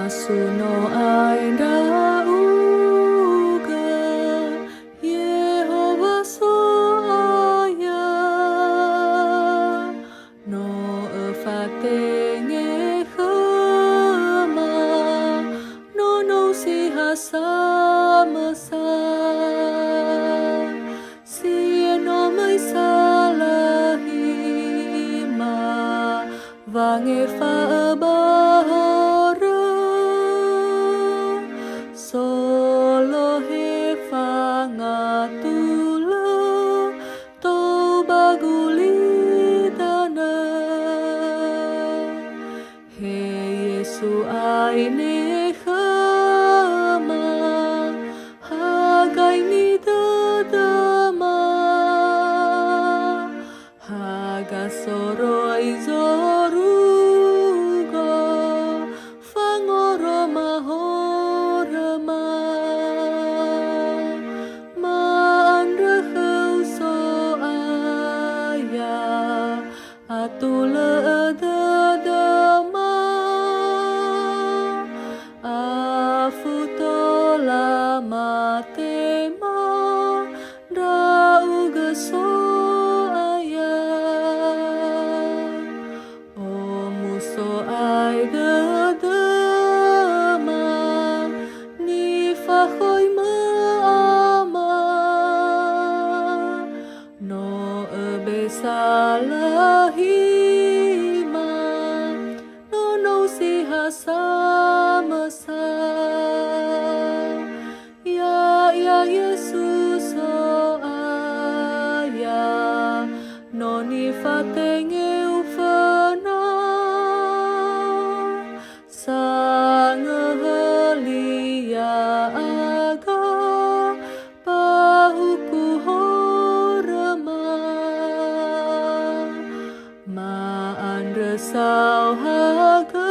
suno ai dauga Yehova so aya no fatenge khama no si hasamasa si no mai salahima vange fa bahara solo he fangatula to baguli dana he Yesu aine khama hagai ni dadama haga soroi zorugo fangoro mahorama mandrahau so aya atula dadama afutola matema dauga so aya so ai dadama ni fa khoi ma ama no be salahima no si hasamasa ya Yesus so aya no ni fa tenge ufana sangahalia aga pahuku horama ma andresau haga